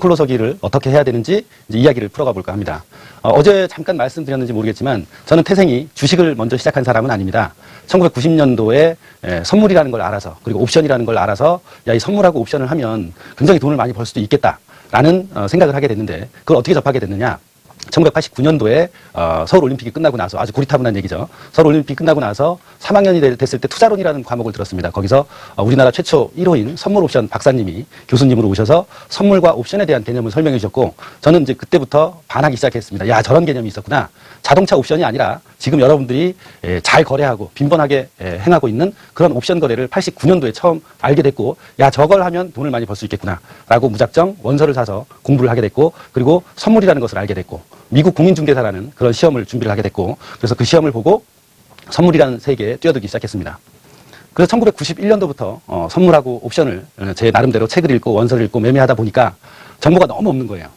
클로서기를 어떻게 해야 되는지 이제 이야기를 풀어가 볼까 합니다. 어제 잠깐 말씀드렸는지 모르겠지만 저는 태생이 주식을 먼저 시작한 사람은 아닙니다. 1990년도에 선물이라는 걸 알아서 그리고 옵션이라는 걸 알아서 야, 이 선물하고 옵션을 하면 굉장히 돈을 많이 벌 수도 있겠다라는 생각을 하게 됐는데 그걸 어떻게 접하게 됐느냐. 1989년도에 서울올림픽이 끝나고 나서 아주 고리타분한 얘기죠. 서울올림픽이 끝나고 나서 3학년이 됐을 때 투자론이라는 과목을 들었습니다. 거기서 우리나라 최초 1호인 선물옵션 박사님이 교수님으로 오셔서 선물과 옵션에 대한 개념을 설명해 주셨고 저는 이제 그때부터 반하기 시작했습니다. 야, 저런 개념이 있었구나. 자동차 옵션이 아니라 지금 여러분들이 잘 거래하고 빈번하게 행하고 있는 그런 옵션 거래를 89년도에 처음 알게 됐고 야, 저걸 하면 돈을 많이 벌 수 있겠구나 라고 무작정 원서를 사서 공부를 하게 됐고 그리고 선물이라는 것을 알게 됐고 미국 국민중개사라는 그런 시험을 준비를 하게 됐고 그래서 그 시험을 보고 선물이라는 세계에 뛰어들기 시작했습니다. 그래서 1991년도부터 선물하고 옵션을 제 나름대로 책을 읽고 원서를 읽고 매매하다 보니까 정보가 너무 없는 거예요.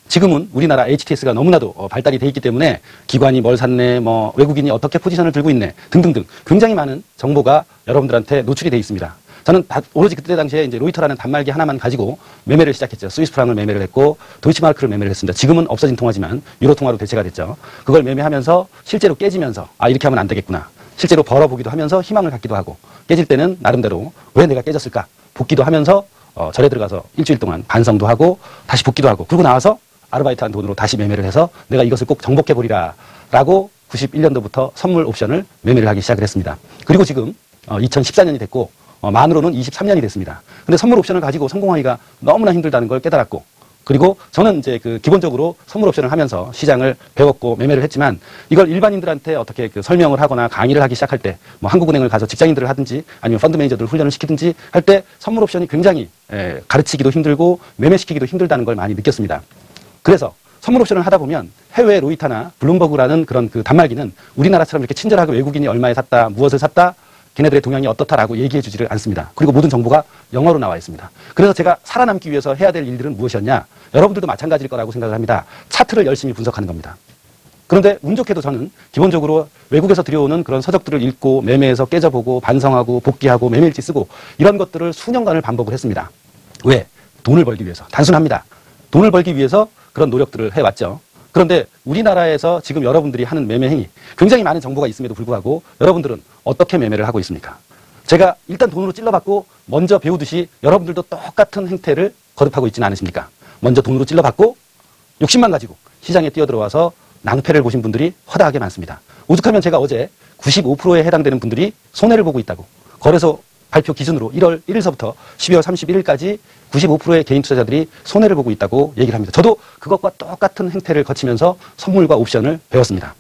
지금은 우리나라 HTS가 너무나도 발달이 돼 있기 때문에 기관이 뭘 샀네, 뭐 외국인이 어떻게 포지션을 들고 있네 등등등 굉장히 많은 정보가 여러분들한테 노출이 돼 있습니다. 저는 오로지 그때 당시에 이제 로이터라는 단말기 하나만 가지고 매매를 시작했죠. 스위스 프랑을 매매를 했고 도이치마르크를 매매를 했습니다. 지금은 없어진 통화지만 유로 통화로 대체가 됐죠. 그걸 매매하면서 실제로 깨지면서 아, 이렇게 하면 안 되겠구나. 실제로 벌어보기도 하면서 희망을 갖기도 하고 깨질 때는 나름대로 왜 내가 깨졌을까 복기도 하면서 절에 들어가서 일주일 동안 반성도 하고 다시 복기도 하고 그러고 나와서 아르바이트한 돈으로 다시 매매를 해서 내가 이것을 꼭 정복해보리라 라고 91년도부터 선물 옵션을 매매를 하기 시작을 했습니다. 그리고 지금 2014년이 됐고 만으로는 23년이 됐습니다. 근데 선물 옵션을 가지고 성공하기가 너무나 힘들다는 걸 깨달았고 그리고 저는 이제 기본적으로 선물 옵션을 하면서 시장을 배웠고 매매를 했지만 이걸 일반인들한테 어떻게 설명을 하거나 강의를 하기 시작할 때 뭐 한국은행을 가서 직장인들을 하든지 아니면 펀드 매니저들을 훈련을 시키든지 할 때 선물 옵션이 굉장히 가르치기도 힘들고 매매시키기도 힘들다는 걸 많이 느꼈습니다. 그래서 선물 옵션을 하다 보면 해외 로이터나 블룸버그라는 그런 단말기는 우리나라처럼 이렇게 친절하게 외국인이 얼마에 샀다, 무엇을 샀다, 걔네들의 동향이 어떻다라고 얘기해 주지를 않습니다. 그리고 모든 정보가 영어로 나와 있습니다. 그래서 제가 살아남기 위해서 해야 될 일들은 무엇이었냐? 여러분들도 마찬가지일 거라고 생각을 합니다. 차트를 열심히 분석하는 겁니다. 그런데 운 좋게도 저는 기본적으로 외국에서 들여오는 그런 서적들을 읽고 매매해서 깨져보고 반성하고 복귀하고 매매일지 쓰고 이런 것들을 수년간을 반복을 했습니다. 왜? 돈을 벌기 위해서. 단순합니다. 돈을 벌기 위해서 그런 노력들을 해왔죠. 그런데 우리나라에서 지금 여러분들이 하는 매매 행위 굉장히 많은 정보가 있음에도 불구하고 여러분들은 어떻게 매매를 하고 있습니까? 제가 일단 돈으로 찔러받고 먼저 배우듯이 여러분들도 똑같은 행태를 거듭하고 있지는 않으십니까? 먼저 돈으로 찔러받고 욕심만 가지고 시장에 뛰어들어와서 낭패를 보신 분들이 허다하게 많습니다. 오죽하면 제가 어제 95%에 해당되는 분들이 손해를 보고 있다고 거래소 발표 기준으로 1월 1일서부터 12월 31일까지 95%의 개인 투자자들이 손해를 보고 있다고 얘기를 합니다. 저도 그것과 똑같은 행태를 거치면서 선물과 옵션을 배웠습니다.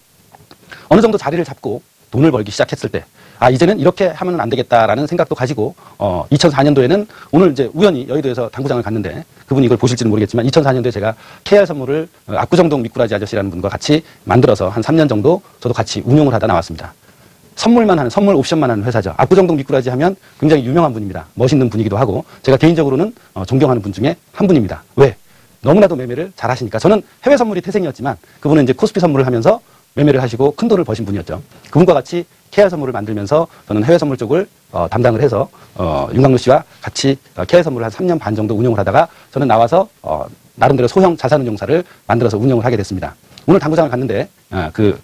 어느 정도 자리를 잡고 돈을 벌기 시작했을 때 아, 이제는 이렇게 하면 안 되겠다라는 생각도 가지고 2004년도에는 오늘 이제 우연히 여의도에서 당구장을 갔는데 그분이 이걸 보실지는 모르겠지만 2004년도에 제가 KR 선물을 압구정동 미꾸라지 아저씨라는 분과 같이 만들어서 한 3년 정도 저도 같이 운용을 하다 나왔습니다. 선물만 하는, 선물 옵션만 하는 회사죠. 압구정동 미꾸라지 하면 굉장히 유명한 분입니다. 멋있는 분이기도 하고 제가 개인적으로는 존경하는 분 중에 한 분입니다. 왜? 너무나도 매매를 잘 하시니까. 저는 해외 선물이 태생이었지만 그분은 이제 코스피 선물을 하면서 매매를 하시고 큰 돈을 버신 분이었죠. 그분과 같이 KR 선물을 만들면서 저는 해외 선물 쪽을 담당을 해서 윤광로 씨와 같이 KR 선물을 한 3년 반 정도 운영을 하다가 저는 나와서 나름대로 소형 자산운용사를 만들어서 운영을 하게 됐습니다. 오늘 당구장을 갔는데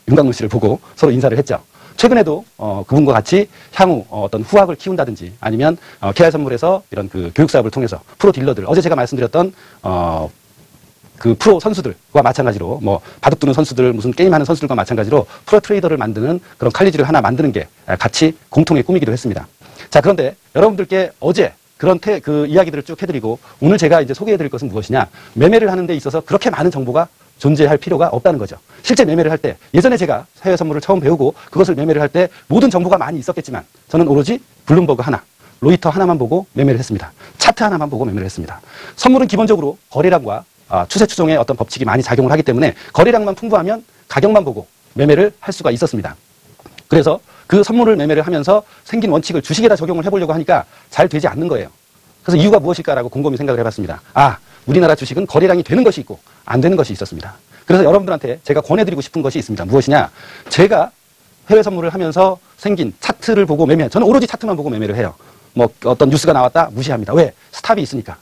윤광로 씨를 보고 서로 인사를 했죠. 최근에도 그분과 같이 향후 어떤 후학을 키운다든지 아니면 KR 선물에서 이런 교육 사업을 통해서 프로 딜러들 어제 제가 말씀드렸던 프로 선수들과 마찬가지로 뭐 바둑 두는 선수들 무슨 게임하는 선수들과 마찬가지로 프로 트레이더를 만드는 그런 칼리지를 하나 만드는 게 같이 공통의 꿈이기도 했습니다. 자, 그런데 여러분들께 어제 그런 이야기들을 쭉 해드리고 오늘 제가 이제 소개해드릴 것은 무엇이냐? 매매를 하는 데 있어서 그렇게 많은 정보가 존재할 필요가 없다는 거죠. 실제 매매를 할 때 예전에 제가 해외 선물을 처음 배우고 그것을 매매를 할 때 모든 정보가 많이 있었겠지만 저는 오로지 블룸버그 하나, 로이터 하나만 보고 매매를 했습니다. 차트 하나만 보고 매매를 했습니다. 선물은 기본적으로 거래량과 추세 추종의 어떤 법칙이 많이 작용을 하기 때문에 거래량만 풍부하면 가격만 보고 매매를 할 수가 있었습니다. 그래서 그 선물을 매매를 하면서 생긴 원칙을 주식에다 적용을 해보려고 하니까 잘 되지 않는 거예요. 그래서 이유가 무엇일까라고 곰곰이 생각을 해봤습니다. 우리나라 주식은 거래량이 되는 것이 있고 안 되는 것이 있었습니다. 그래서 여러분들한테 제가 권해드리고 싶은 것이 있습니다. 무엇이냐? 제가 해외 선물을 하면서 생긴 차트를 보고 저는 오로지 차트만 보고 매매를 해요. 뭐 어떤 뉴스가 나왔다 무시합니다. 왜? 스탑이 있으니까.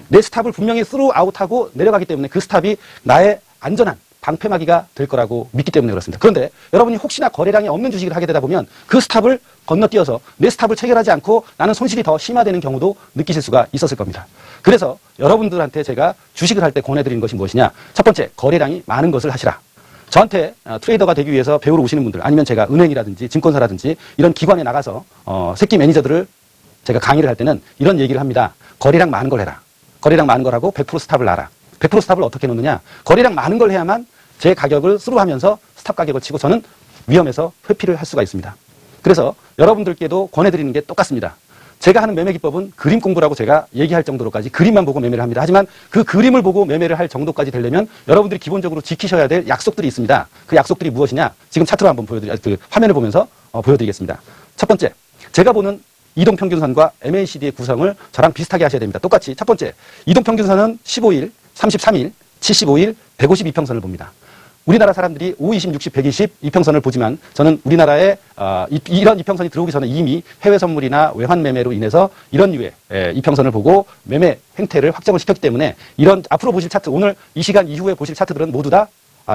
내 스탑을 분명히 스루 아웃하고 내려가기 때문에 그 스탑이 나의 안전한 방패막이가 될 거라고 믿기 때문에 그렇습니다. 그런데 여러분이 혹시나 거래량이 없는 주식을 하게 되다 보면 그 스탑을 건너뛰어서 내 스탑을 체결하지 않고 나는 손실이 더 심화되는 경우도 느끼실 수가 있었을 겁니다. 그래서 여러분들한테 제가 주식을 할 때 권해드리는 것이 무엇이냐. 첫 번째, 거래량이 많은 것을 하시라. 저한테 트레이더가 되기 위해서 배우러 오시는 분들, 아니면 제가 은행이라든지 증권사라든지 이런 기관에 나가서 새끼 매니저들을 제가 강의를 할 때는 이런 얘기를 합니다. 거래량 많은 걸 해라. 거래량 많은 걸 하고 100% 스탑을 놔라. 100% 스탑을 어떻게 놓느냐. 거래량 많은 걸 해야만 제 가격을 스루하면서 스탑 가격을 치고 저는 위험에서 회피를 할 수가 있습니다. 그래서 여러분들께도 권해드리는 게 똑같습니다. 제가 하는 매매 기법은 그림 공부라고 제가 얘기할 정도로까지 그림만 보고 매매를 합니다. 하지만 그 그림을 보고 매매를 할 정도까지 되려면 여러분들이 기본적으로 지키셔야 될 약속들이 있습니다. 그 약속들이 무엇이냐? 지금 차트로 한번 화면을 보면서 보여드리겠습니다. 첫 번째, 제가 보는 이동평균선과 MACD의 구성을 저랑 비슷하게 하셔야 됩니다. 똑같이 첫 번째, 이동평균선은 15일, 33일, 75일, 152평선을 봅니다. 우리나라 사람들이 5, 20, 60, 120 이평선을 보지만 저는 우리나라에 이런 이평선이 들어오기 전에 이미 해외 선물이나 외환 매매로 인해서 이런 류의 이평선을 보고 매매 행태를 확정을 시켰기 때문에 이런 앞으로 보실 차트, 오늘 이 시간 이후에 보실 차트들은 모두 다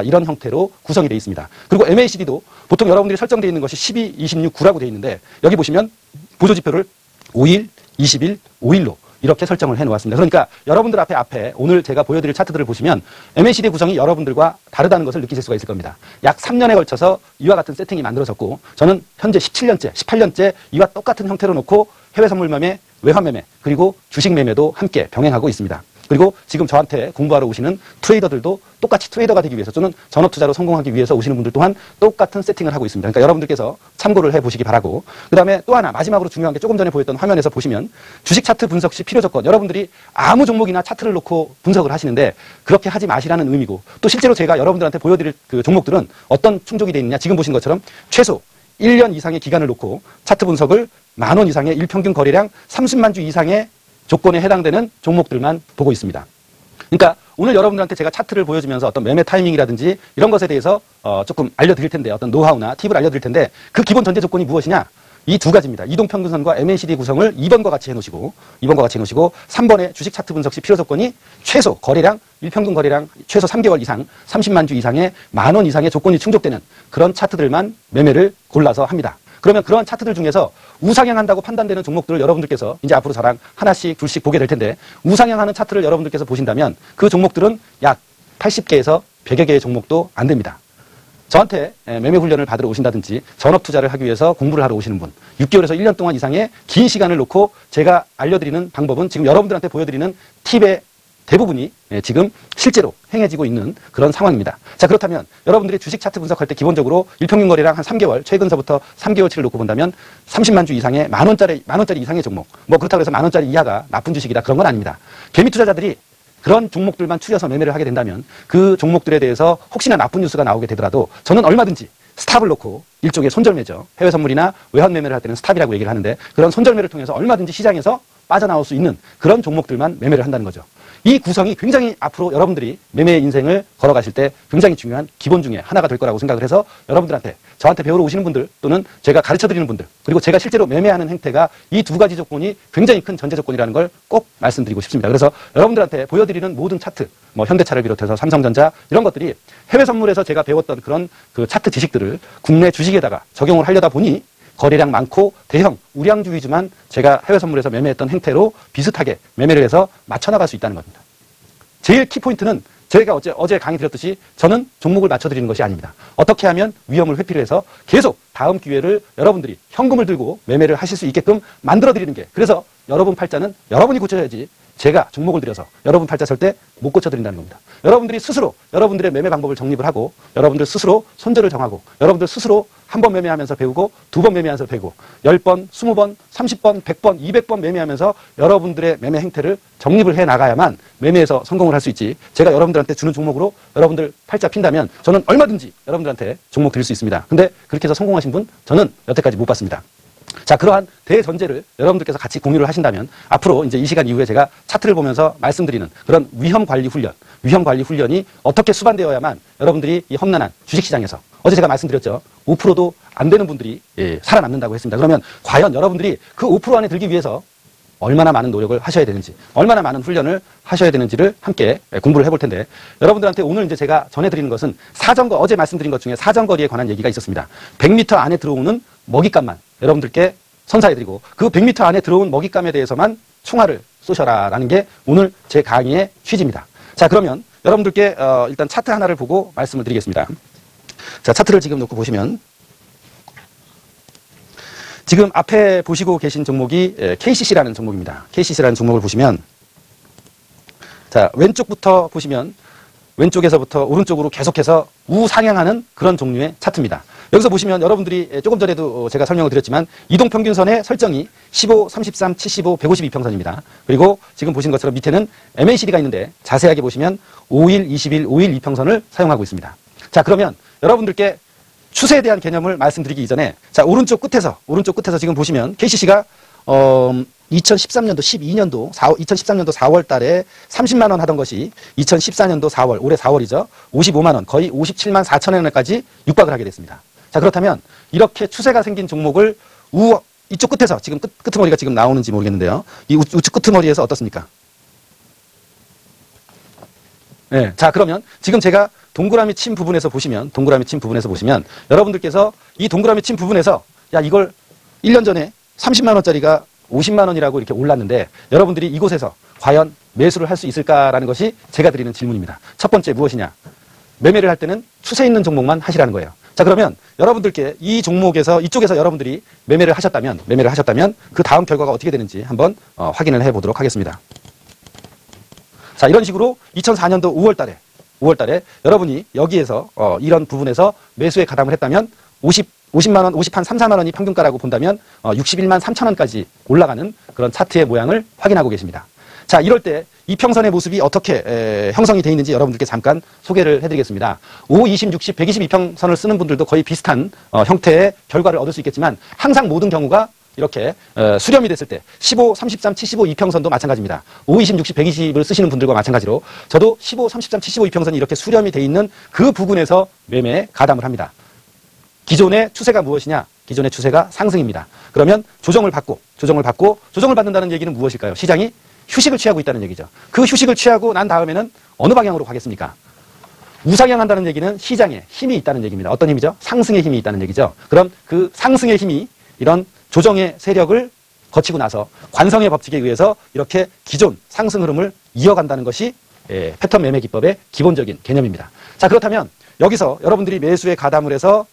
이런 형태로 구성이 되어 있습니다. 그리고 MACD도 보통 여러분들이 설정되어 있는 것이 12, 26, 9라고 되어 있는데 여기 보시면 보조지표를 5일, 20일, 5일로 이렇게 설정을 해놓았습니다. 그러니까 여러분들 앞에 오늘 제가 보여드릴 차트들을 보시면 MACD 구성이 여러분들과 다르다는 것을 느끼실 수가 있을 겁니다. 약 3년에 걸쳐서 이와 같은 세팅이 만들어졌고 저는 현재 17년째, 18년째 이와 똑같은 형태로 놓고 해외 선물 매매, 외환 매매, 그리고 주식 매매도 함께 병행하고 있습니다. 그리고 지금 저한테 공부하러 오시는 트레이더들도 똑같이 트레이더가 되기 위해서 또는 전업 투자로 성공하기 위해서 오시는 분들 또한 똑같은 세팅을 하고 있습니다. 그러니까 여러분들께서 참고를 해보시기 바라고, 그 다음에 또 하나 마지막으로 중요한 게 조금 전에 보였던 화면에서 보시면 주식 차트 분석 시 필요 조건, 여러분들이 아무 종목이나 차트를 놓고 분석을 하시는데 그렇게 하지 마시라는 의미고, 또 실제로 제가 여러분들한테 보여드릴 그 종목들은 어떤 충족이 되어 있느냐, 지금 보신 것처럼 최소 1년 이상의 기간을 놓고 차트 분석을 10,000원 이상의 일평균 거래량 30만 주 이상의 조건에 해당되는 종목들만 보고 있습니다. 그러니까 오늘 여러분들한테 제가 차트를 보여주면서 어떤 매매 타이밍이라든지 이런 것에 대해서 조금 알려드릴 텐데, 어떤 노하우나 팁을 알려드릴 텐데 그 기본 전제 조건이 무엇이냐? 이 두 가지입니다. 이동평균선과 MACD 구성을 2번과 같이 해놓으시고 3번의 주식 차트 분석 시 필요 조건이 최소 거래량, 일평균 거래량 최소 3개월 이상, 30만 주 이상의 10,000원 이상의 조건이 충족되는 그런 차트들만 매매를 골라서 합니다. 그러면 그러한 차트들 중에서 우상향한다고 판단되는 종목들을 여러분들께서 이제 앞으로 저랑 하나씩 둘씩 보게 될 텐데, 우상향하는 차트를 여러분들께서 보신다면 그 종목들은 약 80개에서 100여 개의 종목도 안 됩니다. 저한테 매매 훈련을 받으러 오신다든지 전업 투자를 하기 위해서 공부를 하러 오시는 분, 6개월에서 1년 동안 이상의 긴 시간을 놓고 제가 알려드리는 방법은 지금 여러분들한테 보여드리는 팁의 대부분이 지금 실제로 행해지고 있는 그런 상황입니다. 자, 그렇다면 여러분들이 주식 차트 분석할 때 기본적으로 일평균 거래량 한 3개월, 최근서부터 3개월치를 놓고 본다면 30만 주 이상의 만 원짜리 이상의 종목, 뭐 그렇다고 해서 10,000원짜리 이하가 나쁜 주식이다, 그런 건 아닙니다. 개미 투자자들이 그런 종목들만 추려서 매매를 하게 된다면 그 종목들에 대해서 혹시나 나쁜 뉴스가 나오게 되더라도 저는 얼마든지 스탑을 놓고, 일종의 손절매죠. 해외 선물이나 외환 매매를 할 때는 스탑이라고 얘기를 하는데 그런 손절매를 통해서 얼마든지 시장에서 빠져나올 수 있는 그런 종목들만 매매를 한다는 거죠. 이 구성이 굉장히 앞으로 여러분들이 매매 인생을 걸어가실 때 굉장히 중요한 기본 중에 하나가 될 거라고 생각을 해서 여러분들한테, 저한테 배우러 오시는 분들 또는 제가 가르쳐드리는 분들, 그리고 제가 실제로 매매하는 행태가 이 두 가지 조건이 굉장히 큰 전제 조건이라는 걸 꼭 말씀드리고 싶습니다. 그래서 여러분들한테 보여드리는 모든 차트, 뭐 현대차를 비롯해서 삼성전자 이런 것들이 해외 선물에서 제가 배웠던 그런 그 차트 지식들을 국내 주식에다가 적용을 하려다 보니 거래량 많고 대형 우량주 위주만 제가 해외 선물에서 매매했던 행태로 비슷하게 매매를 해서 맞춰나갈 수 있다는 겁니다. 제일 키포인트는 제가 어제 강의 드렸듯이 저는 종목을 맞춰드리는 것이 아닙니다. 어떻게 하면 위험을 회피를 해서 계속 다음 기회를 여러분들이 현금을 들고 매매를 하실 수 있게끔 만들어드리는 게, 그래서 여러분 팔자는 여러분이 고쳐야지 제가 종목을 들여서 여러분 팔자 절대 못 고쳐드린다는 겁니다. 여러분들이 스스로 여러분들의 매매 방법을 정립을 하고, 여러분들 스스로 손절을 정하고, 여러분들 스스로 한 번 매매하면서 배우고, 두 번 매매하면서 배우고, 10번, 20번, 30번, 100번, 200번 매매하면서 여러분들의 매매 행태를 정립을 해 나가야만 매매에서 성공을 할 수 있지, 제가 여러분들한테 주는 종목으로 여러분들 팔자 핀다면 저는 얼마든지 여러분들한테 종목 드릴 수 있습니다. 근데 그렇게 해서 성공하신 분 저는 여태까지 못 봤습니다. 자, 그러한 대전제를 여러분들께서 같이 공유를 하신다면 앞으로 이제 이 시간 이후에 제가 차트를 보면서 말씀드리는 그런 위험 관리 훈련이 어떻게 수반되어야만 여러분들이 이 험난한 주식시장에서, 어제 제가 말씀드렸죠. 5%도 안 되는 분들이 살아남는다고 했습니다. 그러면 과연 여러분들이 그 5% 안에 들기 위해서 얼마나 많은 노력을 하셔야 되는지, 얼마나 많은 훈련을 하셔야 되는지를 함께 공부를 해볼 텐데, 여러분들한테 오늘 이제 제가 전해드리는 것은 어제 말씀드린 것 중에 사정거리에 관한 얘기가 있었습니다. 100m 안에 들어오는 먹잇감만 여러분들께 선사해드리고, 그 100m 안에 들어온 먹잇감에 대해서만 총알을 쏘셔라라는 게 오늘 제 강의의 취지입니다. 자, 그러면 여러분들께 일단 차트 하나를 보고 말씀을 드리겠습니다. 자, 차트를 지금 놓고 보시면, 지금 앞에 보시고 계신 종목이 KCC라는 종목입니다. KCC라는 종목을 보시면, 자, 왼쪽부터 보시면 왼쪽에서부터 오른쪽으로 계속해서 우상향하는 그런 종류의 차트입니다. 여기서 보시면 여러분들이 조금 전에도 제가 설명을 드렸지만 이동평균선의 설정이 15, 33, 75, 152평선입니다. 그리고 지금 보시는 것처럼 밑에는 MACD가 있는데 자세하게 보시면 5일, 20일, 5일 이평선을 사용하고 있습니다. 자, 그러면 여러분들께 추세에 대한 개념을 말씀드리기 이전에, 자, 오른쪽 끝에서 지금 보시면 KCC가 2013년도, 2013년도 4월 달에 30만 원 하던 것이 2014년도 4월, 올해 4월이죠. 55만 원, 거의 57만 4천 원까지 육박을 하게 됐습니다. 자, 그렇다면 이렇게 추세가 생긴 종목을 이쪽 끝에서, 지금 끄트머리가 지금 나오는지 모르겠는데요. 이 우측 끄트머리에서 어떻습니까? 네. 자, 그러면 지금 제가 동그라미 친 부분에서 보시면, 여러분들께서 이 동그라미 친 부분에서, 야, 이걸 1년 전에 30만 원짜리가 50만 원이라고 이렇게 올랐는데 여러분들이 이곳에서 과연 매수를 할 수 있을까라는 것이 제가 드리는 질문입니다. 첫 번째 무엇이냐? 매매를 할 때는 추세 있는 종목만 하시라는 거예요. 자, 그러면 여러분들께 이 종목에서, 이쪽에서 여러분들이 매매를 하셨다면 그 다음 결과가 어떻게 되는지 한번 확인을 해보도록 하겠습니다. 자, 이런 식으로 2004년도 5월 달에 여러분이 여기에서 이런 부분에서 매수에 가담을 했다면 50만 원, 53, 4만 원이 평균가라고 본다면 61만 3천 원까지 올라가는 그런 차트의 모양을 확인하고 계십니다. 자, 이럴 때 이평선의 모습이 어떻게 형성이 되어 있는지 여러분들께 잠깐 소개를 해드리겠습니다. 5, 20, 60, 122평선을 쓰는 분들도 거의 비슷한 형태의 결과를 얻을 수 있겠지만, 항상 모든 경우가 이렇게 수렴이 됐을 때 15, 33, 75 이평선도 마찬가지입니다. 5, 20, 60, 120을 쓰시는 분들과 마찬가지로 저도 15, 33, 75 이평선이 이렇게 수렴이 돼 있는 그 부분에서 매매에 가담을 합니다. 기존의 추세가 무엇이냐? 기존의 추세가 상승입니다. 그러면 조정을 받는다는 얘기는 무엇일까요? 시장이 휴식을 취하고 있다는 얘기죠. 그 휴식을 취하고 난 다음에는 어느 방향으로 가겠습니까? 우상향한다는 얘기는 시장에 힘이 있다는 얘기입니다. 어떤 힘이죠? 상승의 힘이 있다는 얘기죠. 그럼 그 상승의 힘이 이런 조정의 세력을 거치고 나서 관성의 법칙에 의해서 이렇게 기존 상승 흐름을 이어간다는 것이 패턴 매매 기법의 기본적인 개념입니다. 자, 그렇다면 여기서 여러분들이 매수에 가담을 해서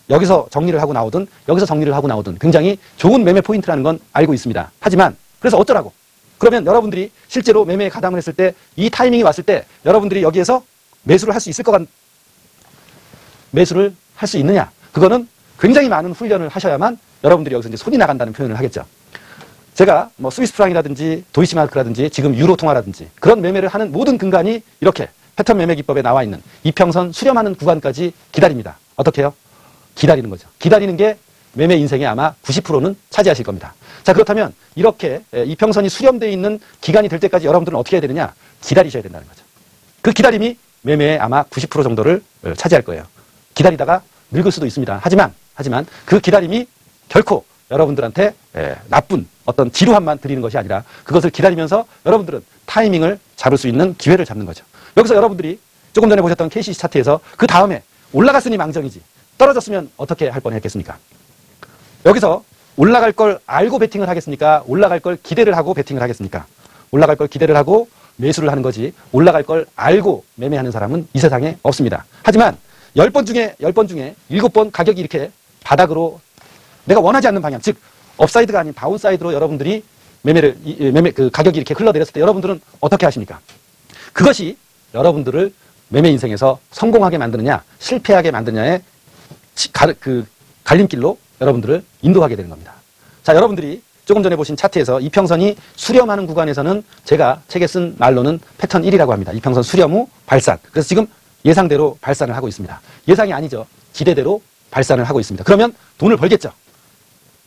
여기서 정리를 하고 나오든 여기서 정리를 하고 나오든 굉장히 좋은 매매 포인트라는 건 알고 있습니다. 하지만 그래서 어쩌라고? 그러면 여러분들이 실제로 매매에 가담을 했을 때, 이 타이밍이 왔을 때 여러분들이 여기에서 매수를 할 수 있느냐? 그거는 굉장히 많은 훈련을 하셔야만 여러분들이 여기서 이제 손이 나간다는 표현을 하겠죠. 제가 뭐 스위스 프랑이라든지 도이치마크라든지 지금 유로 통화라든지 그런 매매를 하는 모든 근간이 이렇게 패턴 매매 기법에 나와 있는 이평선 수렴하는 구간까지 기다립니다. 어떻게 해요? 기다리는 거죠. 기다리는 게 매매 인생의 아마 90%는 차지하실 겁니다. 자, 그렇다면 이렇게 이평선이 수렴되어 있는 기간이 될 때까지 여러분들은 어떻게 해야 되느냐? 기다리셔야 된다는 거죠. 그 기다림이 매매의 아마 90% 정도를 차지할 거예요. 기다리다가 늙을 수도 있습니다. 하지만 그 기다림이 결코 여러분들한테 나쁜 어떤 지루함만 드리는 것이 아니라 그것을 기다리면서 여러분들은 타이밍을 잡을 수 있는 기회를 잡는 거죠. 여기서 여러분들이 조금 전에 보셨던 KCC 차트에서 그 다음에 올라갔으니 망정이지, 떨어졌으면 어떻게 할 뻔했겠습니까? 여기서 올라갈 걸 알고 베팅을 하겠습니까? 올라갈 걸 기대를 하고 베팅을 하겠습니까? 올라갈 걸 기대를 하고 매수를 하는 거지, 올라갈 걸 알고 매매하는 사람은 이 세상에 없습니다. 하지만 10번 중에 7번 가격이 이렇게 바닥으로 내가 원하지 않는 방향, 즉 업사이드가 아닌 다운사이드로 여러분들이 그 가격이 이렇게 흘러내렸을 때 여러분들은 어떻게 하십니까? 그것이 여러분들을 매매 인생에서 성공하게 만드느냐 실패하게 만드느냐의 그 갈림길로 여러분들을 인도하게 되는 겁니다. 자, 여러분들이 조금 전에 보신 차트에서 이평선이 수렴하는 구간에서는 제가 책에 쓴 말로는 패턴 1이라고 합니다. 이평선 수렴 후 발산. 그래서 지금 예상대로 발산을 하고 있습니다. 예상이 아니죠. 기대대로 발산을 하고 있습니다. 그러면 돈을 벌겠죠.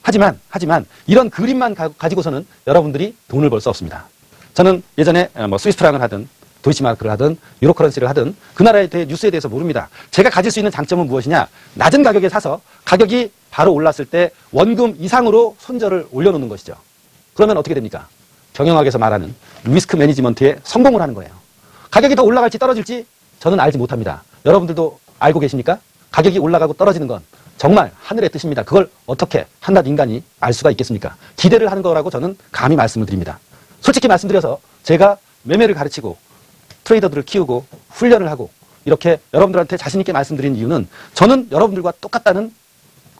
하지만 이런 그림만 가지고서는 여러분들이 돈을 벌 수 없습니다. 저는 예전에 뭐 스위스 프랑을 하든 도이치마크를 하든 유로커런시를 하든 그 나라에 대해 뉴스에 대해서 모릅니다. 제가 가질 수 있는 장점은 무엇이냐? 낮은 가격에 사서 가격이 바로 올랐을 때 원금 이상으로 손절을 올려놓는 것이죠. 그러면 어떻게 됩니까? 경영학에서 말하는 리스크 매니지먼트에 성공을 하는 거예요. 가격이 더 올라갈지 떨어질지 저는 알지 못합니다. 여러분들도 알고 계십니까? 가격이 올라가고 떨어지는 건 정말 하늘의 뜻입니다. 그걸 어떻게 한낱 인간이 알 수가 있겠습니까? 기대를 하는 거라고 저는 감히 말씀을 드립니다. 솔직히 말씀드려서 제가 매매를 가르치고 트레이더들을 키우고 훈련을 하고 이렇게 여러분들한테 자신 있게 말씀드린 이유는 저는 여러분들과 똑같다는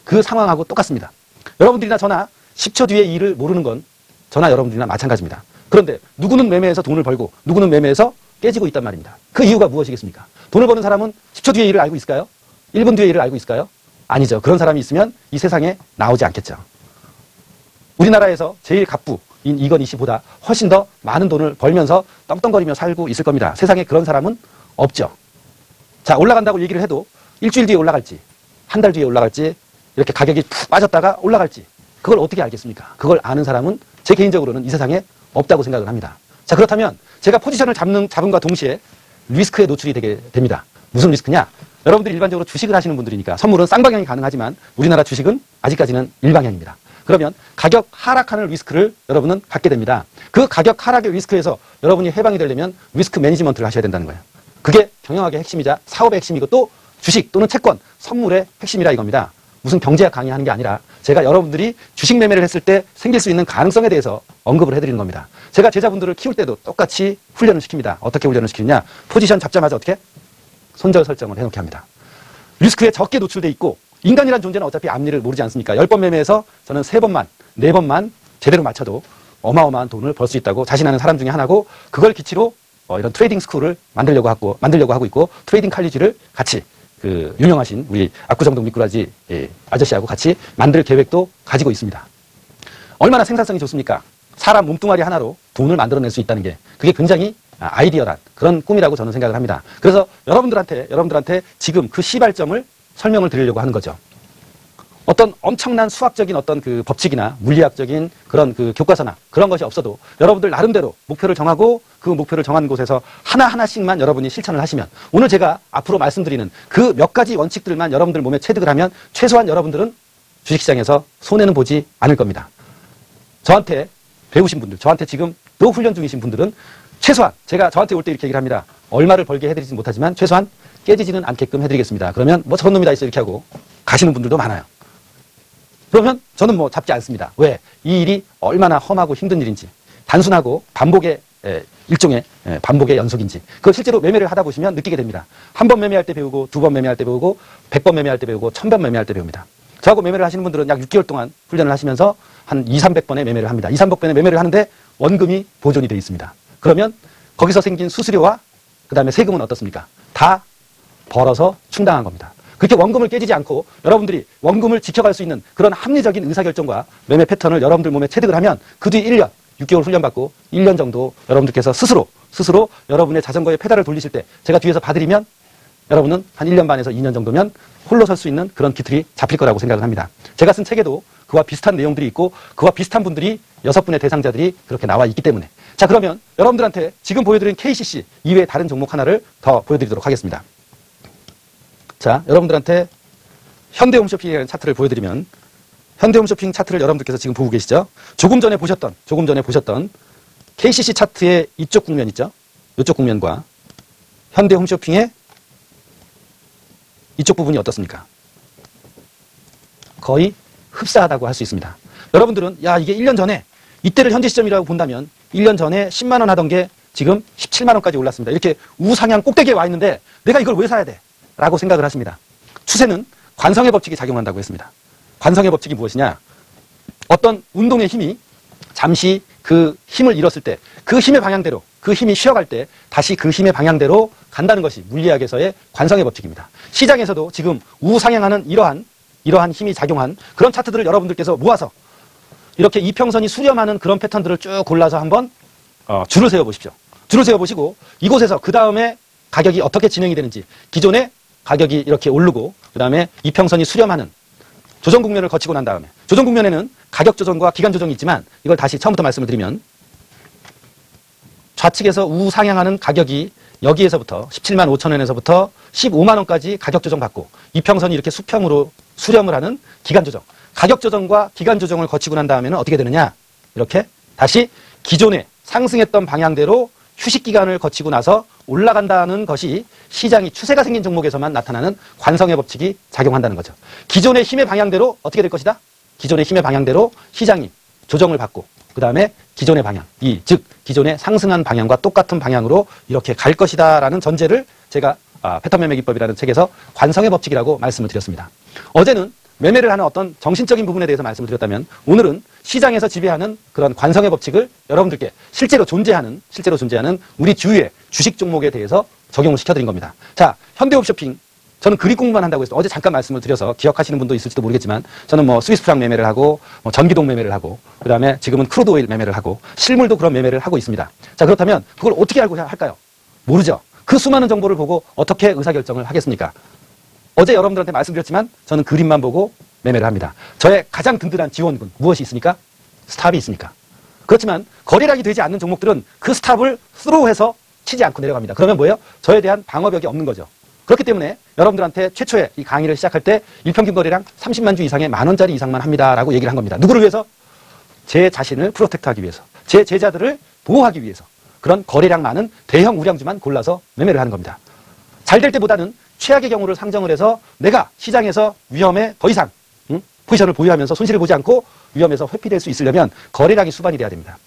그 상황하고 똑같습니다. 여러분들이나 저나 10초 뒤에 일을 모르는 건 저나 여러분들이나 마찬가지입니다. 그런데 누구는 매매해서 돈을 벌고 누구는 매매해서 깨지고 있단 말입니다. 그 이유가 무엇이겠습니까? 돈을 버는 사람은 10초 뒤에 일을 알고 있을까요? 1분 뒤에 일을 알고 있을까요? 아니죠. 그런 사람이 있으면 이 세상에 나오지 않겠죠. 우리나라에서 제일 갑부인 이건희 씨보다 훨씬 더 많은 돈을 벌면서 떵떵거리며 살고 있을 겁니다. 세상에 그런 사람은 없죠. 자, 올라간다고 얘기를 해도 일주일 뒤에 올라갈지 한 달 뒤에 올라갈지 이렇게 가격이 푹 빠졌다가 올라갈지 그걸 어떻게 알겠습니까? 그걸 아는 사람은 제 개인적으로는 이 세상에 없다고 생각을 합니다. 자, 그렇다면 제가 포지션을 잡음과 동시에 리스크에 노출이 되게 됩니다. 무슨 리스크냐? 여러분들이 일반적으로 주식을 하시는 분들이니까 선물은 쌍방향이 가능하지만 우리나라 주식은 아직까지는 일방향입니다. 그러면 가격 하락하는 리스크를 여러분은 갖게 됩니다. 그 가격 하락의 리스크에서 여러분이 해방이 되려면 리스크 매니지먼트를 하셔야 된다는 거예요. 그게 경영학의 핵심이자 사업의 핵심이고 또 주식 또는 채권, 선물의 핵심이라 이겁니다. 무슨 경제학 강의하는 게 아니라 제가 여러분들이 주식 매매를 했을 때 생길 수 있는 가능성에 대해서 언급을 해드리는 겁니다. 제가 제자분들을 키울 때도 똑같이 훈련을 시킵니다. 어떻게 훈련을 시키느냐? 포지션 잡자마자 어떻게? 손절 설정을 해놓게 합니다. 리스크에 적게 노출돼 있고 인간이란 존재는 어차피 앞일을 모르지 않습니까? 10번 매매해서 저는 3번만, 4번만 제대로 맞춰도 어마어마한 돈을 벌 수 있다고 자신하는 사람 중에 하나고 그걸 기치로 이런 트레이딩 스쿨을 만들려고 하고 있고 트레이딩 칼리지를 같이 그 유명하신 우리 압구정동 미꾸라지 아저씨하고 같이 만들 계획도 가지고 있습니다. 얼마나 생산성이 좋습니까? 사람 몸뚱아리 하나로 돈을 만들어낼 수 있다는 게 그게 굉장히 아이디어란 그런 꿈이라고 저는 생각을 합니다. 그래서 여러분들한테 지금 그 시발점을 설명을 드리려고 하는 거죠. 어떤 엄청난 수학적인 어떤 그 법칙이나 물리학적인 그런 그 교과서나 그런 것이 없어도 여러분들 나름대로 목표를 정하고 그 목표를 정한 곳에서 하나하나씩만 여러분이 실천을 하시면 오늘 제가 앞으로 말씀드리는 그 몇 가지 원칙들만 여러분들 몸에 체득을 하면 최소한 여러분들은 주식시장에서 손해는 보지 않을 겁니다. 저한테 배우신 분들, 저한테 지금 또 훈련 중이신 분들은 최소한 제가 저한테 올 때 이렇게 얘기를 합니다. 얼마를 벌게 해드리지 못하지만 최소한 깨지지는 않게끔 해드리겠습니다. 그러면 뭐 저런 놈이 다 있어 이렇게 하고 가시는 분들도 많아요. 그러면 저는 뭐 잡지 않습니다. 왜? 이 일이 얼마나 험하고 힘든 일인지 단순하고 반복의 일종의 반복의 연속인지 그걸 실제로 매매를 하다 보시면 느끼게 됩니다. 한 번 매매할 때 배우고 2번 매매할 때 배우고 100번 매매할 때 배우고 1000번 매매할 때 배웁니다. 저하고 매매를 하시는 분들은 약 6개월 동안 훈련을 하시면서 한 200~300번의 매매를 합니다. 200~300번의 매매를 하는데 원금이 보존이 되어 있습니다. 그러면 거기서 생긴 수수료와 그 다음에 세금은 어떻습니까? 다 벌어서 충당한 겁니다. 그렇게 원금을 깨지지 않고 여러분들이 원금을 지켜갈 수 있는 그런 합리적인 의사결정과 매매 패턴을 여러분들 몸에 체득을 하면 그 뒤 1년, 6개월 훈련받고 1년 정도 여러분들께서 스스로 여러분의 자전거에 페달을 돌리실 때 제가 뒤에서 봐드리면 여러분은 한 1년 반에서 2년 정도면 홀로 설 수 있는 그런 기틀이 잡힐 거라고 생각을 합니다. 제가 쓴 책에도 그와 비슷한 내용들이 있고 그와 비슷한 분들이 6분의 대상자들이 그렇게 나와 있기 때문에 자 그러면 여러분들한테 지금 보여드린 KCC 이외에 다른 종목 하나를 더 보여드리도록 하겠습니다. 자, 여러분들한테 현대홈쇼핑이라는 차트를 보여드리면 현대홈쇼핑 차트를 여러분들께서 지금 보고 계시죠? 조금 전에 보셨던 KCC 차트의 이쪽 국면 있죠? 이쪽 국면과 현대홈쇼핑의 이쪽 부분이 어떻습니까? 거의 흡사하다고 할 수 있습니다. 여러분들은 야 이게 1년 전에 이때를 현재 시점이라고 본다면 1년 전에 10만 원 하던 게 지금 17만 원까지 올랐습니다. 이렇게 우상향 꼭대기에 와 있는데 내가 이걸 왜 사야 돼? 라고 생각을 하십니다. 추세는 관성의 법칙이 작용한다고 했습니다. 관성의 법칙이 무엇이냐? 어떤 운동의 힘이 잠시 그 힘을 잃었을 때 그 힘의 방향대로 그 힘이 쉬어갈 때 다시 그 힘의 방향대로 간다는 것이 물리학에서의 관성의 법칙입니다. 시장에서도 지금 우상향하는 이러한 힘이 작용한 그런 차트들을 여러분들께서 모아서 이렇게 이평선이 수렴하는 그런 패턴들을 쭉 골라서 한번 줄을 세워보십시오. 줄을 세워보시고 이곳에서 그 다음에 가격이 어떻게 진행이 되는지 기존에 가격이 이렇게 오르고 그 다음에 이평선이 수렴하는 조정 국면을 거치고 난 다음에 조정 국면에는 가격 조정과 기간 조정이 있지만 이걸 다시 처음부터 말씀을 드리면 좌측에서 우상향하는 가격이 여기에서부터 17만 5천 원에서부터 15만 원까지 가격 조정 받고 이평선이 이렇게 수평으로 수렴을 하는 기간 조정 가격 조정과 기간 조정을 거치고 난 다음에는 어떻게 되느냐 이렇게 다시 기존에 상승했던 방향대로 휴식 기간을 거치고 나서 올라간다는 것이 시장이 추세가 생긴 종목에서만 나타나는 관성의 법칙이 작용한다는 거죠. 기존의 힘의 방향대로 어떻게 될 것이다? 기존의 힘의 방향대로 시장이 조정을 받고 그 다음에 기존의 방향, 즉 기존의 상승한 방향과 똑같은 방향으로 이렇게 갈 것이다라는 전제를 제가 패턴 매매 기법이라는 책에서 관성의 법칙이라고 말씀을 드렸습니다. 어제는 매매를 하는 어떤 정신적인 부분에 대해서 말씀을 드렸다면 오늘은 시장에서 지배하는 그런 관성의 법칙을 여러분들께 실제로 존재하는 우리 주위의 주식 종목에 대해서 적용을 시켜드린 겁니다. 자, 현대홈쇼핑 저는 그립 공부만 한다고 해서 어제 잠깐 말씀을 드려서 기억하시는 분도 있을지도 모르겠지만 저는 뭐 스위스 프랑 매매를 하고 전기동 매매를 하고 그 다음에 지금은 크루드 오일 매매를 하고 실물도 그런 매매를 하고 있습니다. 자, 그렇다면 그걸 어떻게 알고 할까요? 모르죠. 그 수많은 정보를 보고 어떻게 의사결정을 하겠습니까? 어제 여러분들한테 말씀드렸지만 저는 그림만 보고 매매를 합니다. 저의 가장 든든한 지원군 무엇이 있습니까? 스탑이 있으니까. 그렇지만 거래량이 되지 않는 종목들은 그 스탑을 스로우해서 치지 않고 내려갑니다. 그러면 뭐예요? 저에 대한 방어벽이 없는 거죠. 그렇기 때문에 여러분들한테 최초에 이 강의를 시작할 때 일평균 거래량 30만 주 이상의 10,000원짜리 이상만 합니다라고 얘기를 한 겁니다. 누구를 위해서? 제 자신을 프로텍트하기 위해서, 제 제자들을 보호하기 위해서 그런 거래량 많은 대형 우량주만 골라서 매매를 하는 겁니다. 잘 될 때보다는 최악의 경우를 상정을 해서 내가 시장에서 위험에 더 이상 포지션을 보유하면서 손실을 보지 않고 위험에서 회피될 수 있으려면 거래량이 수반이 돼야 됩니다.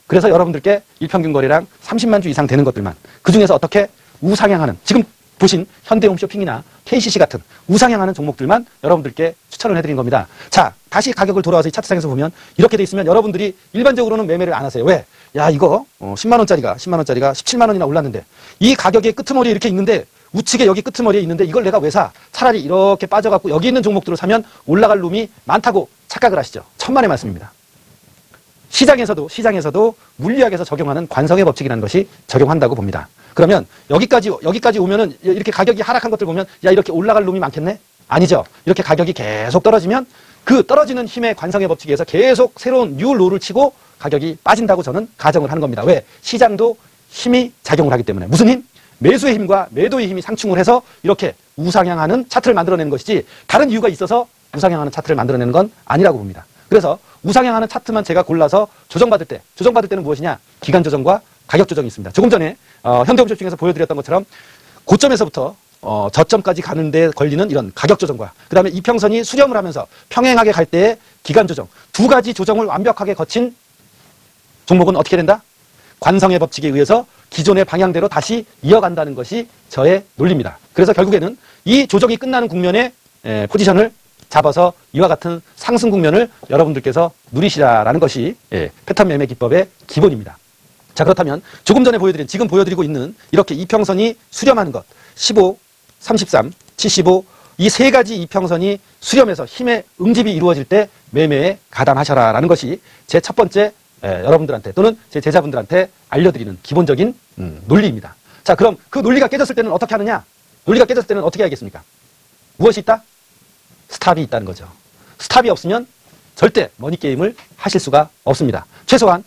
그래서 여러분들께 일평균 거래량 30만 주 이상 되는 것들만 그중에서 어떻게 우상향하는 지금 보신 현대홈쇼핑이나 KCC 같은 우상향하는 종목들만 여러분들께 추천을 해드린 겁니다. 자, 다시 가격을 돌아와서 이 차트상에서 보면 이렇게 돼 있으면 여러분들이 일반적으로는 매매를 안 하세요. 왜? 야, 이거 10만원짜리가 17만원이나 올랐는데 이 가격의 끄트머리에 이렇게 있는데 우측에 여기 끄트머리에 있는데 이걸 내가 왜 사? 차라리 이렇게 빠져갖고 여기 있는 종목들을 사면 올라갈 놈이 많다고 착각을 하시죠. 천만의 말씀입니다. 시장에서도 물리학에서 적용하는 관성의 법칙이라는 것이 적용한다고 봅니다. 그러면 여기까지 오면은 이렇게 가격이 하락한 것들 보면 야, 이렇게 올라갈 놈이 많겠네? 아니죠. 이렇게 가격이 계속 떨어지면 그 떨어지는 힘의 관성의 법칙에 의해서 계속 새로운 뉴 로를 치고 가격이 빠진다고 저는 가정을 하는 겁니다. 왜? 시장도 힘이 작용을 하기 때문에. 무슨 힘? 매수의 힘과 매도의 힘이 상충을 해서 이렇게 우상향하는 차트를 만들어내는 것이지 다른 이유가 있어서 우상향하는 차트를 만들어내는 건 아니라고 봅니다. 그래서 우상향하는 차트만 제가 골라서 조정받을 때는 무엇이냐? 기간 조정과 가격 조정이 있습니다. 조금 전에 현대홈쇼핑에서 보여드렸던 것처럼 고점에서부터 저점까지 가는데 걸리는 이런 가격 조정과 그 다음에 이평선이 수렴을 하면서 평행하게 갈 때의 기간 조정 두 가지 조정을 완벽하게 거친 종목은 어떻게 된다? 관성의 법칙에 의해서 기존의 방향대로 다시 이어간다는 것이 저의 논리입니다. 그래서 결국에는 이 조정이 끝나는 국면에 포지션을 잡아서 이와 같은 상승 국면을 여러분들께서 누리시라라는 것이 패턴 매매 기법의 기본입니다. 자, 그렇다면 조금 전에 지금 보여드리고 있는 이렇게 이평선이 수렴하는 것 15, 33, 75 이 세 가지 이평선이 수렴해서 힘의 응집이 이루어질 때 매매에 가담하셔라라는 것이 제 첫 번째 여러분들한테 또는 제 제자분들한테 알려드리는 기본적인 논리입니다. 자, 그럼 그 논리가 깨졌을 때는 어떻게 하느냐? 논리가 깨졌을 때는 어떻게 해야겠습니까? 무엇이 있다? 스탑이 있다는 거죠. 스탑이 없으면 절대 머니게임을 하실 수가 없습니다. 최소한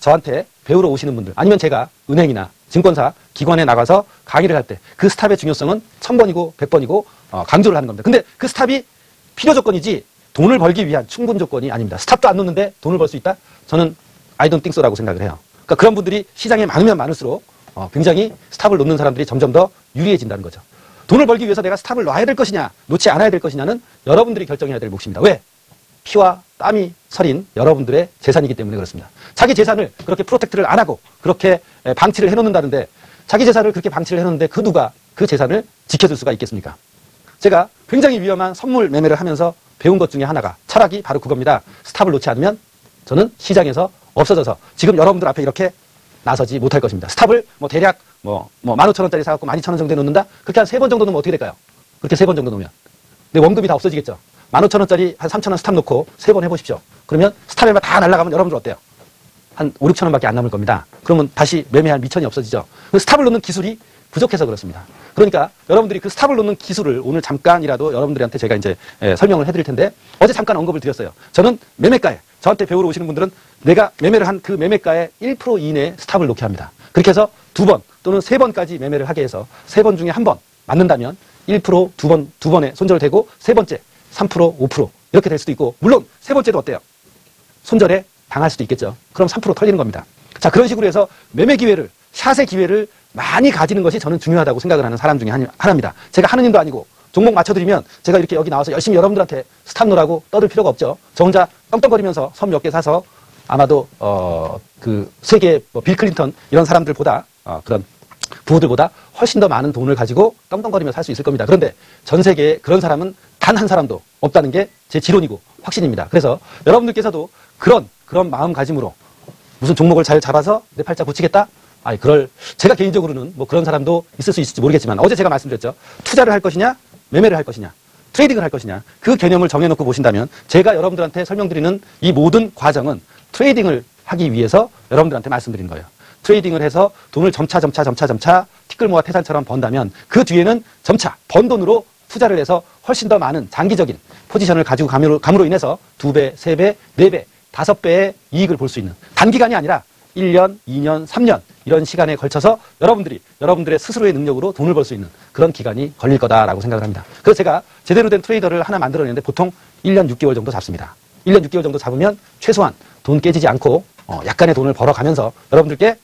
저한테 배우러 오시는 분들 아니면 제가 은행이나 증권사 기관에 나가서 강의를 할 때 그 스탑의 중요성은 1000번이고 100번이고 강조를 하는 겁니다. 근데 그 스탑이 필요 조건이지 돈을 벌기 위한 충분 조건이 아닙니다. 스탑도 안 놓는데 돈을 벌 수 있다? 저는 I don't think so라고 생각을 해요. 그러니까 그런 분들이 시장에 많으면 많을수록 굉장히 스탑을 놓는 사람들이 점점 더 유리해진다는 거죠. 돈을 벌기 위해서 내가 스탑을 놔야 될 것이냐 놓지 않아야 될 것이냐는 여러분들이 결정해야 될 몫입니다. 왜? 피와 땀이 서린 여러분들의 재산이기 때문에 그렇습니다. 자기 재산을 그렇게 프로텍트를 안 하고 그렇게 방치를 해놓는다는데 자기 재산을 그렇게 방치를 해놓는데 그 누가 그 재산을 지켜줄 수가 있겠습니까? 제가 굉장히 위험한 선물 매매를 하면서 배운 것 중에 하나가 철학이 바로 그겁니다. 스탑을 놓지 않으면 저는 시장에서 없어져서 지금 여러분들 앞에 이렇게 나서지 못할 것입니다. 스탑을 대략 15,000원짜리 사갖고 12,000원 정도에 놓는다? 그렇게 한 3번 정도 놓으면 어떻게 될까요? 그렇게 3번 정도 놓으면. 내 원금이 다 없어지겠죠. 15,000원짜리 한 3,000원 스탑 놓고 3번 해보십시오. 그러면 스탑에만 다 날아가면 여러분들 어때요? 한 5, 6,000원밖에 안 남을 겁니다. 그러면 다시 매매할 미천이 없어지죠. 그 스탑을 놓는 기술이 부족해서 그렇습니다. 그러니까 여러분들이 그 스탑을 놓는 기술을 오늘 잠깐이라도 여러분들한테 제가 이제 설명을 해드릴 텐데 어제 잠깐 언급을 드렸어요. 저는 매매가에 저한테 배우러 오시는 분들은 내가 매매를 한 그 매매가의 1% 이내에 스탑을 놓게 합니다. 그렇게 해서 2번 또는 3번까지 매매를 하게 해서 3번 중에 1번 맞는다면 1% 두 번에 손절되고 세 번째 3%, 5% 이렇게 될 수도 있고 물론 세 번째도 어때요? 손절에 당할 수도 있겠죠. 그럼 3% 털리는 겁니다. 자, 그런 식으로 해서 매매 기회를, 샷의 기회를 많이 가지는 것이 저는 중요하다고 생각을 하는 사람 중에 하나입니다. 제가 하는 일도 아니고 종목 맞춰드리면 제가 이렇게 여기 나와서 열심히 여러분들한테 스탑노라고 떠들 필요가 없죠. 저 혼자 떵떵거리면서 섬 몇 개 사서 아마도 그 세계 뭐 빌 클린턴 이런 사람들보다 그런 부호들보다 훨씬 더 많은 돈을 가지고 떵떵거리며 살 수 있을 겁니다. 그런데 전 세계에 그런 사람은 단 한 사람도 없다는 게 제 지론이고 확신입니다. 그래서 여러분들께서도 그런 마음가짐으로 무슨 종목을 잘 잡아서 내 팔자 붙이겠다? 아니, 제가 개인적으로는 뭐 그런 사람도 있을 수 있을지 모르겠지만 어제 제가 말씀드렸죠. 투자를 할 것이냐, 매매를 할 것이냐, 트레이딩을 할 것이냐, 그 개념을 정해놓고 보신다면 제가 여러분들한테 설명드리는 이 모든 과정은 트레이딩을 하기 위해서 여러분들한테 말씀드리는 거예요. 트레이딩을 해서 돈을 점차 티끌 모아 태산처럼 번다면 그 뒤에는 점차 번 돈으로 투자를 해서 훨씬 더 많은 장기적인 포지션을 가지고 감으로 인해서 2배, 3배, 4배, 5배의 이익을 볼 수 있는 단기간이 아니라 1년, 2년, 3년 이런 시간에 걸쳐서 여러분들의 스스로의 능력으로 돈을 벌 수 있는 그런 기간이 걸릴 거다라고 생각을 합니다. 그래서 제가 제대로 된 트레이더를 하나 만들어내는데 보통 1년 6개월 정도 잡습니다. 1년 6개월 정도 잡으면 최소한 돈 깨지지 않고 약간의 돈을 벌어가면서 여러분들께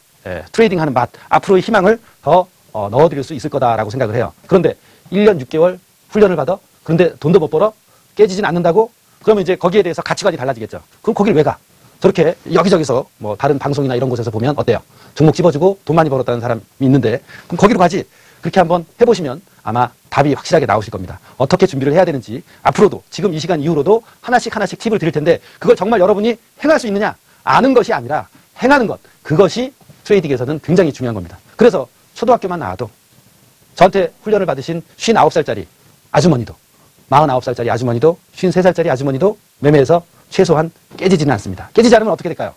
트레이딩하는 맛, 앞으로의 희망을 더 넣어드릴 수 있을 거다라고 생각을 해요. 그런데 1년 6개월 훈련을 받아? 그런데 돈도 못 벌어? 깨지진 않는다고? 그러면 이제 거기에 대해서 가치관이 달라지겠죠. 그럼 거길 왜 가? 저렇게 여기저기서 뭐 다른 방송이나 이런 곳에서 보면 어때요? 종목 집어주고 돈 많이 벌었다는 사람이 있는데 그럼 거기로 가지. 그렇게 한번 해보시면 아마 답이 확실하게 나오실 겁니다. 어떻게 준비를 해야 되는지 앞으로도 지금 이 시간 이후로도 하나씩 팁을 드릴 텐데 그걸 정말 여러분이 행할 수 있느냐? 아는 것이 아니라 행하는 것. 그것이 트레이딩에서는 굉장히 중요한 겁니다. 그래서 초등학교만 나와도 저한테 훈련을 받으신 59살짜리 아주머니도 49살짜리 아주머니도 53살짜리 아주머니도 매매에서 최소한 깨지지는 않습니다. 깨지지 않으면 어떻게 될까요?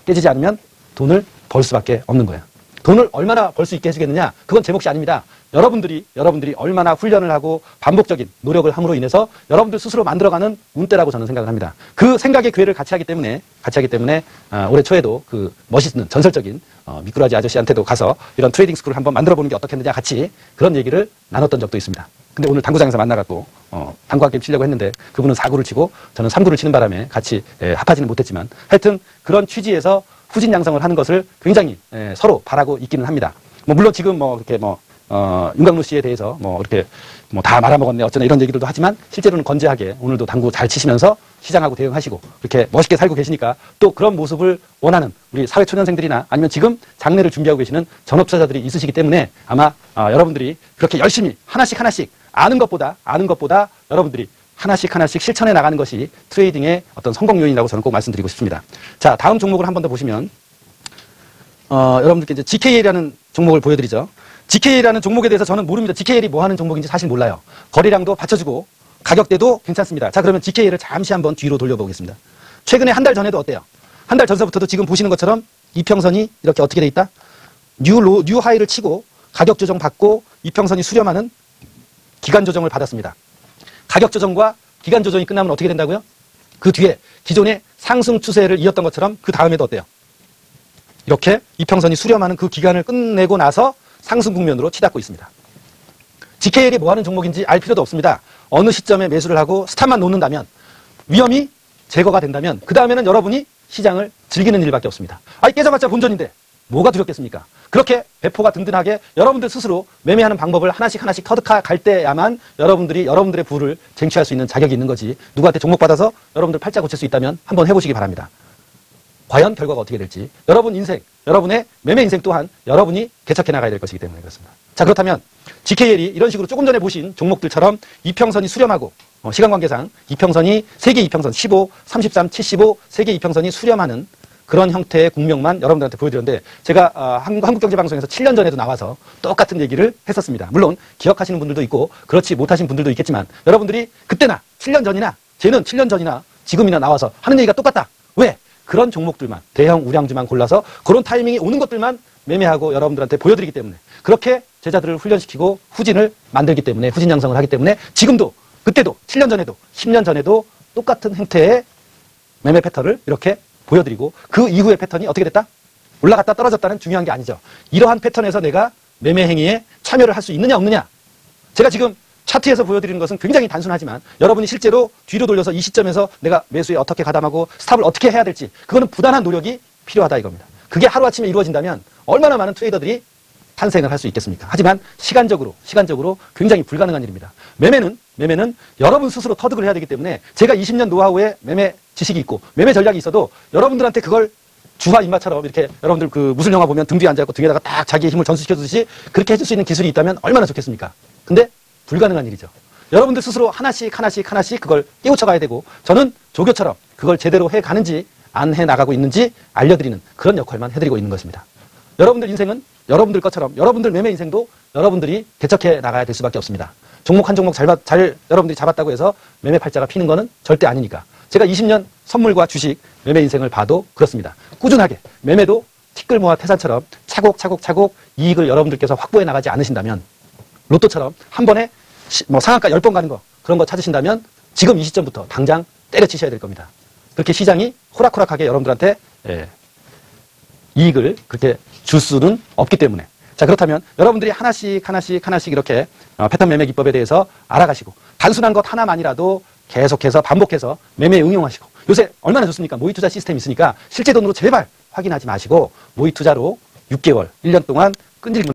깨지지 않으면 돈을 벌 수밖에 없는 거예요. 돈을 얼마나 벌 수 있게 해주겠느냐? 그건 제 몫이 아닙니다. 여러분들이 얼마나 훈련을 하고 반복적인 노력을 함으로 인해서 여러분들 스스로 만들어가는 운대라고 저는 생각을 합니다. 그 생각의 기회를 같이 하기 때문에 올해 초에도 그 멋있는 전설적인 미꾸라지 아저씨한테도 가서 이런 트레이딩 스쿨을 한번 만들어보는 게 어떻겠느냐 같이 그런 얘기를 나눴던 적도 있습니다. 근데 오늘 당구장에서 만나갖고 당구한 게임 치려고 했는데 그분은 4구를 치고 저는 3구를 치는 바람에 같이 합하지는 못했지만 하여튼 그런 취지에서 후진양성을 하는 것을 굉장히 서로 바라고 있기는 합니다. 뭐 물론 지금 이렇게 윤광로 씨에 대해서 이렇게 다 말아먹었네 어쩌나 이런 얘기들도 하지만 실제로는 건재하게 오늘도 당구 잘 치시면서 시장하고 대응하시고 그렇게 멋있게 살고 계시니까 또 그런 모습을 원하는 우리 사회초년생들이나 아니면 지금 장래를 준비하고 계시는 전업투자자들이 있으시기 때문에 아마 여러분들이 그렇게 열심히 하나씩 아는 것보다 여러분들이 하나씩 실천해 나가는 것이 트레이딩의 어떤 성공 요인이라고 저는 꼭 말씀드리고 싶습니다. 자, 다음 종목을 한 번 더 보시면 여러분들께 이제 GKL이라는 종목을 보여드리죠. GKL이라는 종목에 대해서 저는 모릅니다. GKL이 뭐 하는 종목인지 사실 몰라요. 거래량도 받쳐주고 가격대도 괜찮습니다. 자, 그러면 GKL을 잠시 한번 뒤로 돌려보겠습니다. 최근에 한 달 전에도 어때요? 한 달 전서부터도 지금 보시는 것처럼 이평선이 이렇게 어떻게 돼 있다? 뉴 하이를 치고 가격 조정 받고 이평선이 수렴하는 기간 조정을 받았습니다. 가격 조정과 기간 조정이 끝나면 어떻게 된다고요? 그 뒤에 기존의 상승 추세를 이었던 것처럼 그 다음에도 어때요? 이렇게 이평선이 수렴하는 그 기간을 끝내고 나서 상승 국면으로 치닫고 있습니다. GKL이 뭐 하는 종목인지 알 필요도 없습니다. 어느 시점에 매수를 하고 스탑만 놓는다면 위험이 제거가 된다면 그 다음에는 여러분이 시장을 즐기는 일밖에 없습니다. 깨져봤자 본전인데 뭐가 두렵겠습니까? 그렇게 배포가 든든하게 여러분들 스스로 매매하는 방법을 하나씩 터득할 때야만 여러분들의 부를 쟁취할 수 있는 자격이 있는 거지 누구한테 종목 받아서 여러분들 팔자 고칠 수 있다면 한번 해보시기 바랍니다. 과연 결과가 어떻게 될지 여러분 인생, 여러분의 매매 인생 또한 여러분이 개척해 나가야 될 것이기 때문에 그렇습니다. 자, 그렇다면 GKL이 이런 식으로 조금 전에 보신 종목들처럼 이평선이 수렴하고 시간관계상 이평선이 세계 이평선 15, 33, 75 세계 이평선이 수렴하는 그런 형태의 국면만 여러분들한테 보여드렸는데 제가 한국경제방송에서 7년 전에도 나와서 똑같은 얘기를 했었습니다. 물론 기억하시는 분들도 있고 그렇지 못하신 분들도 있겠지만 여러분들이 그때나 7년 전이나 쟤는 7년 전이나 지금이나 나와서 하는 얘기가 똑같다. 왜? 그런 종목들만 대형 우량주만 골라서 그런 타이밍이 오는 것들만 매매하고 여러분들한테 보여드리기 때문에 그렇게 제자들을 훈련시키고 후진을 만들기 때문에 후진 양성을 하기 때문에 지금도 그때도 7년 전에도 10년 전에도 똑같은 형태의 매매 패턴을 이렇게 보여드리고 그 이후의 패턴이 어떻게 됐다? 올라갔다 떨어졌다는 중요한 게 아니죠. 이러한 패턴에서 내가 매매 행위에 참여를 할 수 있느냐 없느냐. 제가 지금 차트에서 보여드리는 것은 굉장히 단순하지만 여러분이 실제로 뒤로 돌려서 이 시점에서 내가 매수에 어떻게 가담하고 스탑을 어떻게 해야 될지 그거는 부단한 노력이 필요하다 이겁니다. 그게 하루아침에 이루어진다면 얼마나 많은 트레이더들이 탄생을 할 수 있겠습니까? 하지만 시간적으로 굉장히 불가능한 일입니다. 매매는 여러분 스스로 터득을 해야 되기 때문에 제가 20년 노하우에 매매 지식이 있고 매매 전략이 있어도 여러분들한테 그걸 주화 인마처럼 이렇게 여러분들 그 무술 영화 보면 등 뒤에 앉아있고 등에다가 딱 자기의 힘을 전수시켜주듯이 그렇게 해줄 수 있는 기술이 있다면 얼마나 좋겠습니까? 근데 불가능한 일이죠. 여러분들 스스로 하나씩 그걸 깨우쳐 가야 되고 저는 조교처럼 그걸 제대로 해 가는지 안 해 나가고 있는지 알려드리는 그런 역할만 해드리고 있는 것입니다. 여러분들 인생은 여러분들 것처럼 여러분들 매매 인생도 여러분들이 개척해 나가야 될 수밖에 없습니다. 종목 한 종목 잘 여러분들이 잡았다고 해서 매매 팔자가 피는 거는 절대 아니니까. 제가 20년 선물과 주식 매매 인생을 봐도 그렇습니다. 꾸준하게 매매도 티끌모아 태산처럼 차곡차곡 이익을 여러분들께서 확보해 나가지 않으신다면 로또처럼 한 번에 상한가 10번 가는 거 그런 거 찾으신다면 지금 이 시점부터 당장 때려치셔야 될 겁니다. 그렇게 시장이 호락호락하게 여러분들한테 이익을 그렇게 줄 수는 없기 때문에 자 그렇다면 여러분들이 하나씩 이렇게 패턴 매매 기법에 대해서 알아가시고 단순한 것 하나만이라도 계속해서 반복해서 매매에 응용하시고 요새 얼마나 좋습니까? 모의 투자 시스템이 있으니까 실제 돈으로 제발 확인하지 마시고 모의 투자로 6개월, 1년 동안 끈질긴